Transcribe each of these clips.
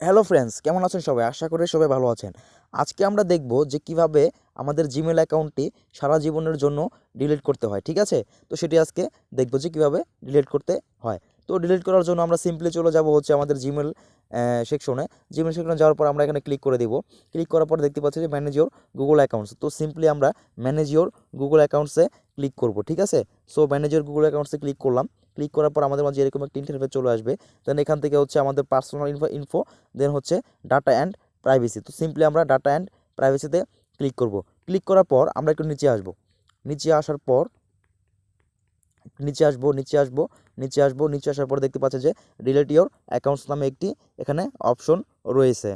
Hello friends, কেমন আছেন সবাই? আশা করি সবাই ভালো আছেন। আজকে আমরা দেখব যে কিভাবে আমাদের জিমেল অ্যাকাউন্টটি সারা জীবনের জন্য ডিলিট করতে হয়, ঠিক আছে? তো সেটি আজকে দেখব যে কিভাবে ডিলিট করতে হয়। তো ডিলিট করার জন্য আমরা সিম্পলি চলে যাব হচ্ছে আমাদের জিমেল সেকশনে। জিমেল সেকশনে যাওয়ার পর আমরা এখানে ক্লিক করে দিব। ক্লিক করার পর দেখতে পাচ্ছি যে ম্যানেজ ইওর গুগল অ্যাকাউন্টস। তো সিম্পলি আমরা ম্যানেজ ইওর গুগল অ্যাকাউন্টসে ক্লিক করব, ঠিক আছে? সো ম্যানেজ ইওর গুগল অ্যাকাউন্টসে ক্লিক করলাম। ক্লিক করার পর আমাদের মাঝে এরকম একটা ইন্টারফেস চলে আসবে। দেন এখান থেকে হচ্ছে আমাদের পার্সোনাল ইনফো দেন হচ্ছে ডাটা অ্যান্ড প্রাইভেসি। তো সিম্পলি আমরা ডাটা অ্যান্ড প্রাইভেসিতে ক্লিক করব। ক্লিক করার পর আমরা একটু নিচে আসব। নিচে আসার পর নিচে আসার পর দেখতে পাচ্ছি যে ডিলিট ইওর অ্যাকাউন্টস নামে একটি এখানে অপশন রয়েছে।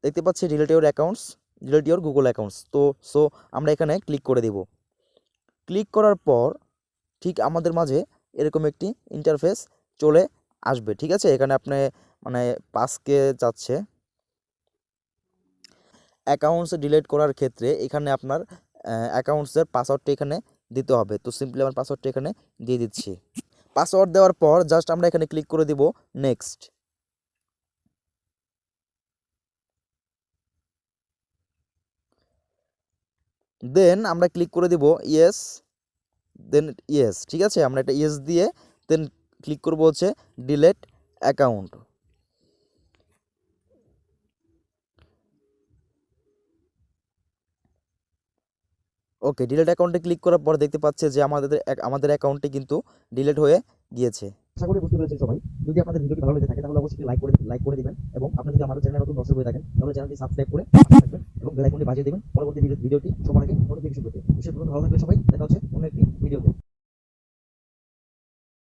দেখতে পাচ্ছি delete your accounts, delete your Google accounts. তো সো আমরা এখানে ক্লিক করে দিব। ক্লিক করার পর ঠিক আমাদের মাঝে এরকম একটি ইন্টারফেস চলে আসবে, ঠিক আছে? এখানে আপনি মানে পাসকে যাচ্ছে অ্যাকাউন্টস ডিলিট করার ক্ষেত্রে এখানে আপনার অ্যাকাউন্টসের পাসওয়ার্ডটি এখানে দিতে হবে। তো সিম্পলি আমার পাসওয়ার্ডটি এখানে দিয়ে দিচ্ছি। পাসওয়ার্ড দেওয়ার পর জাস্ট আমরা এখানে ক্লিক করে দিব নেক্সট। দেন আমরা ক্লিক করে দিব ইয়েস, দেন ইয়েস, ঠিক আছে? আমরা একটা ইয়েস দিয়ে দেন ক্লিক করব হচ্ছে ডিলিট অ্যাকাউন্ট। ওকে, ডিলিট অ্যাকাউন্টে ক্লিক করার পর দেখতে পাচ্ছে যে আমাদের অ্যাকাউন্টটি কিন্তু ডিলিট হয়ে গিয়েছে। আশা করি বুঝতে পেরেছেন সবাই। যদি আপনাদের ভিডিওটি ভালো লেগে থাকে তাহলে অবশ্যই লাইক করে দিবেন এবং আপনি যদি আমাদের চ্যানেলে নতুন দর্শক হয়ে থাকেন তাহলে চ্যানেলটি সাবস্ক্রাইব করে পাশে থাকবেন এবং বেল আইকনটি বাজিয়ে দিবেন পরবর্তী ভিডিওটি সবার আগে নোটিফিকেশন পেতে। বিশেষ করে ভালো থাকবেন সবাই। দেখা হচ্ছে অন্য একটি ভিডিওতে।